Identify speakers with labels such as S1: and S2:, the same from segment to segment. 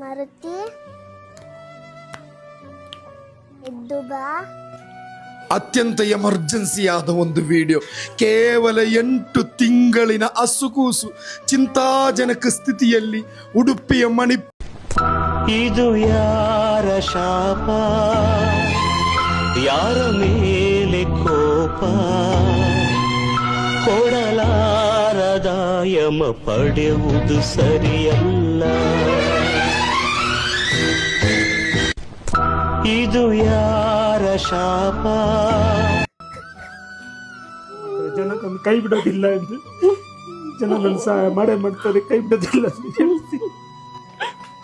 S1: ಮಾರುತಿ ಎದ್ದು ಬಾ.
S2: ಅತ್ಯಂತ ಎಮರ್ಜೆನ್ಸಿಯಾದ ಒಂದು ವಿಡಿಯೋ. ಕೇವಲ 8 ತಿಂಗಳಿನ ಹಸುಕೂಸು ಚಿಂತಾಜನಕ ಸ್ಥಿತಿಯಲ್ಲಿ ಉಡುಪಿಯ ಮಣಿ.
S3: ಇದು ಯಾರ ಶಾಪ, ಯಾರ ಮೇಲೆ ಕೋಪ, ಕೊಡಲಾರದ ಯಮ ಪಡೆಯುವುದು ಸರಿಯಲ್ಲ. ಇದು ಯಾರ ಶಾಪ.
S4: ಜನರನ್ನು ಕೈ ಬಿಡೋದಿಲ್ಲ ಎಂದು, ಜನರನ್ನು ಸಹಾಯ ಮಾಡೇ ಮಾಡ್ತಾರೆ, ಕೈ ಬಿಡೋದಿಲ್ಲ ಅಂತ ಹೇಳ್ತೀನಿ.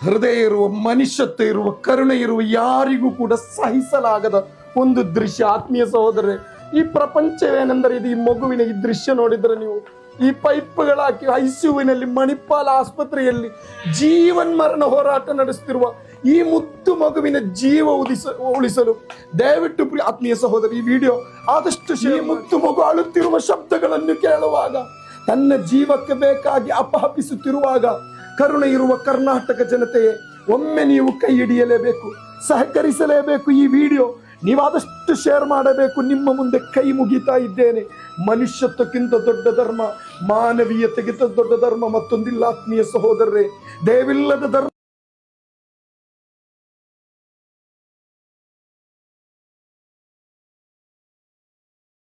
S2: ಹೃದಯ ಇರುವ, ಮನುಷ್ಯತ್ವ ಇರುವ, ಕರುಣೆ ಇರುವ ಯಾರಿಗೂ ಕೂಡ ಸಹಿಸಲಾಗದ ಒಂದು ದೃಶ್ಯ. ಆತ್ಮೀಯ ಸಹೋದರರೇ, ಈ ಪ್ರಪಂಚವೇನೆಂದರೆ ಇದು. ಈ ಮಗುವಿನ ಈ ದೃಶ್ಯ ನೋಡಿದ್ರೆ ನೀವು, ಈ ಪೈಪ್ಗಳಾಕಿ ಐಸಿಯುವಿನಲ್ಲಿ ಮಣಿಪಾಲ ಆಸ್ಪತ್ರೆಯಲ್ಲಿ ಜೀವನ್ಮರಣ ಹೋರಾಟ ನಡೆಸುತ್ತಿರುವ ಈ ಮುದ್ದು ಮಗುವಿನ ಜೀವ ಉಳಿಸಲು ದಯವಿಟ್ಟು ಆತ್ಮೀಯ ಸಹೋದರ ಈ ವಿಡಿಯೋ ಆದಷ್ಟು ಈ ಮುದ್ದು ಮಗು ಅಳುತ್ತಿರುವ ಶಬ್ದಗಳನ್ನು ಕೇಳುವಾಗ, ತನ್ನ ಜೀವಕ್ಕೆ ಬೇಕಾಗಿ ಅಪಹಪಿಸುತ್ತಿರುವಾಗ, ಕರುಣೆ ಇರುವ ಕರ್ನಾಟಕ ಜನತೆಯೇ, ಒಮ್ಮೆ ನೀವು ಕೈ ಹಿಡಿಯಲೇಬೇಕು, ಸಹಕರಿಸಲೇಬೇಕು. ಈ ವಿಡಿಯೋ ನೀವಾದಷ್ಟು ಶೇರ್ ಮಾಡಬೇಕು. ನಿಮ್ಮ ಮುಂದೆ ಕೈ ಮುಗಿತಾ ಇದ್ದೇನೆ. ಮನುಷ್ಯತ್ವಕ್ಕಿಂತ ದೊಡ್ಡ ಧರ್ಮ, ಮಾನವೀಯತೆಗಿಂತ ದೊಡ್ಡ ಧರ್ಮ ಮತ್ತೊಂದಿಲ್ಲ ಆತ್ಮೀಯ ಸಹೋದರರೇ. ದಯವಿಲ್ಲದ ಧರ್ಮ